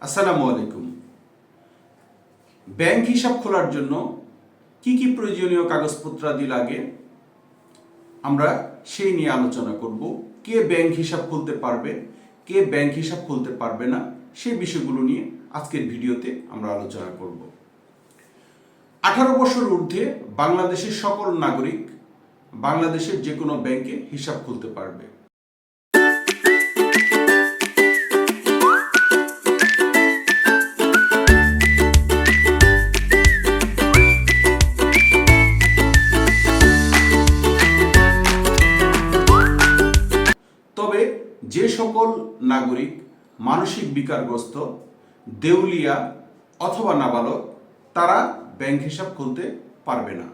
আসসালামু আলাইকুম। ব্যাংক হিসাব খোলার জন্য কি কি প্রয়োজনীয় কাগজপত্রাদি লাগে আমরা সেই নিয়ে আলোচনা করব। কে ব্যাংক হিসাব খুলতে পারবে, কে ব্যাংক হিসাব খুলতে পারবে না, সেই বিষয়গুলো নিয়ে আজকের ভিডিওতে আমরা আলোচনা করব। 18 বছর ঊর্ধ্বে বাংলাদেশের সকল নাগরিক বাংলাদেশের যে কোনো ব্যাংকে হিসাব খুলতে পারবে। তবে যে সকল নাগরিক মানসিক বিকারগ্রস্ত, দেউলিয়া অথবা নাবালক তারা ব্যাংক হিসাব খুলতে পারবে না।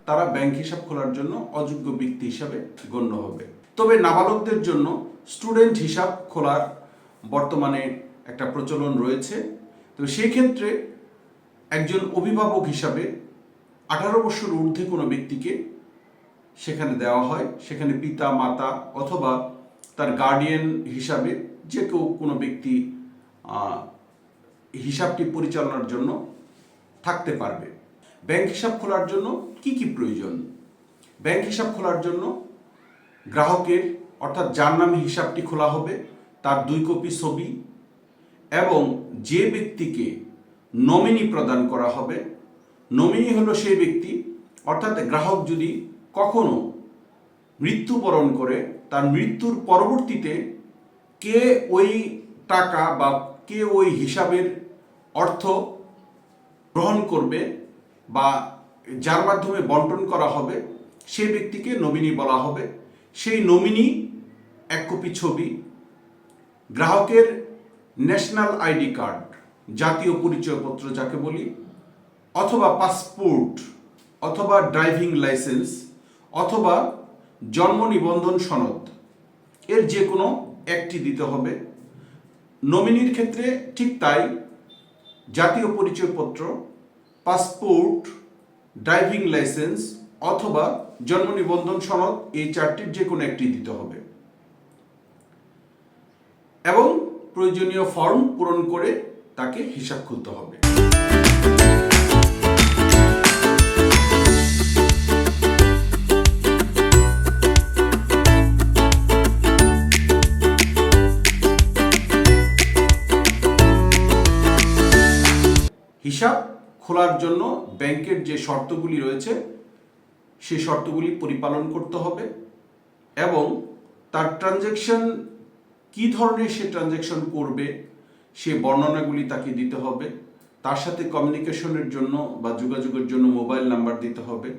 তারা ব্যাংক হিসাব খোলার জন্য অযোগ্য ব্যক্তি হিসাবে গণ্য হবে। তবে নাবালকদের জন্য স্টুডেন্ট হিসাব খোলার বর্তমানে একটা প্রচলন রয়েছে। তো সেই ক্ষেত্রে একজন অভিভাবক হিসাবে 18 বছর ঊর্ধ্বে কোনো ব্যক্তিকে সেখানে দেওয়া হয়। সেখানে পিতা, মাতা অথবা তার গার্ডিয়ান হিসাবে যে কেউ কোনো ব্যক্তি হিসাবটি পরিচালনার জন্য থাকতে পারবে। ব্যাংক হিসাব খোলার জন্য কি কি প্রয়োজন? ব্যাংক হিসাব খোলার জন্য গ্রাহকের অর্থাৎ যার নামে হিসাবটি খোলা হবে তার 2 কপি ছবি এবং যে ব্যক্তিকে নমিনি প্রদান করা হবে, নমিনি হলো সেই ব্যক্তি, অর্থাৎ গ্রাহক যদি কখনো মৃত্যুবরণ করে তার মৃত্যুর পরবর্তীতে কে ওই টাকা বা কে ওই হিসাবের অর্থ গ্রহণ করবে বা যার মাধ্যমে বন্টন করা হবে সেই ব্যক্তিকে নমিনি বলা হবে। সেই নমিনি 1 কপি ছবি, গ্রাহকের ন্যাশনাল আইডি কার্ড, জাতীয় পরিচয়পত্র যাকে বলি, অথবা পাসপোর্ট অথবা ড্রাইভিং লাইসেন্স অথবা জন্ম নিবন্ধন সনদ, এর যে কোনো একটি দিতে হবে। নমিনির ক্ষেত্রে ঠিক তাই, জাতীয় পরিচয়পত্র, পাসপোর্ট, ড্রাইভিং লাইসেন্স অথবা জন্ম নিবন্ধন সনদ, এই 4টির যে কোনো একটি দিতে হবে এবং প্রয়োজনীয় ফর্ম পূরণ করে তাকে হিসাব খুলতে হবে। হিসাব খোলার জন্য ব্যাংকের যে শর্তগুলি রয়েছে সেই শর্তগুলি পরিপালন করতে হবে এবং তার ট্রানজ্যাকশন কী ধরনের সে ট্রানজ্যাকশন করবে সে বর্ণনাগুলি তাকে দিতে হবে। তার সাথে কমিউনিকেশনের জন্য বা যোগাযোগের জন্য মোবাইল নাম্বার দিতে হবে,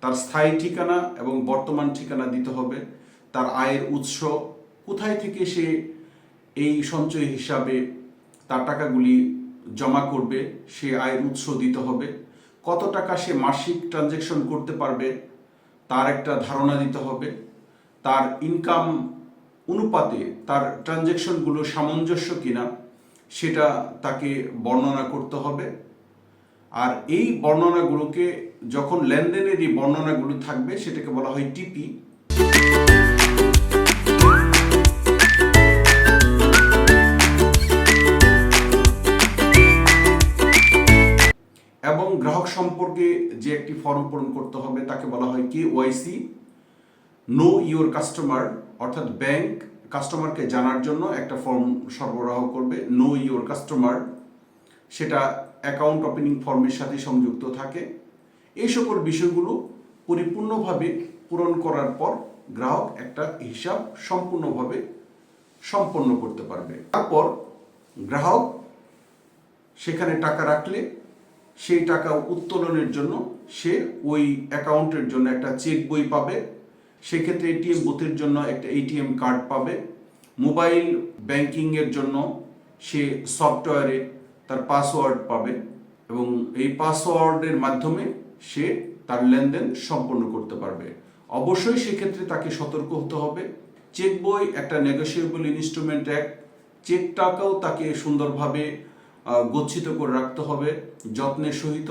তার স্থায়ী ঠিকানা এবং বর্তমান ঠিকানা দিতে হবে, তার আয়ের উৎস, কোথায় থেকে সে এই সঞ্চয় হিসাবে তার টাকাগুলি জমা করবে সে আয়ের উৎস দিতে হবে, কত টাকা সে মাসিক ট্রানজ্যাকশন করতে পারবে তার একটা ধারণা দিতে হবে, তার ইনকাম অনুপাতে তার ট্রানজ্যাকশনগুলো সামঞ্জস্য কিনা সেটা তাকে বর্ণনা করতে হবে। আর এই বর্ণনাগুলোকে যখন লেনদেনের এই বর্ণনাগুলো থাকবে সেটাকে বলা হয় টিপি। এবং গ্রাহক সম্পর্কে যে একটি ফর্ম পূরণ করতে হবে তাকে বলা হয় KYC, নো ইওর কাস্টমার, অর্থাৎ ব্যাংক কাস্টমারকে জানার জন্য একটা ফর্ম সরবরাহ করবে, নো ইওর কাস্টমার, সেটা অ্যাকাউন্ট ওপেনিং ফর্মের সাথে সংযুক্ত থাকে। এই সকল বিষয়গুলো পরিপূর্ণভাবে পূরণ করার পর গ্রাহক একটা হিসাব সম্পূর্ণভাবে সম্পন্ন করতে পারবে। তারপর গ্রাহক সেখানে টাকা রাখলে সেই টাকা উত্তোলনের জন্য সে ওই অ্যাকাউন্টের জন্য একটা চেক বই পাবে, সেক্ষেত্রে এটিএম বুথের জন্য একটা এটিএম কার্ড পাবে, মোবাইল ব্যাংকিংয়ের জন্য সে সফটওয়্যারে তার পাসওয়ার্ড পাবে এবং এই পাসওয়ার্ডের মাধ্যমে সে তার লেনদেন সম্পন্ন করতে পারবে। অবশ্যই সেক্ষেত্রে তাকে সতর্ক হতে হবে। চেক বই একটা নেগোশিয়েবল ইনস্ট্রুমেন্ট অ্যাক্ট, চেক টাকাও তাকে সুন্দরভাবে গচ্ছিত করে রাখতে হবে যত্নের সহিত।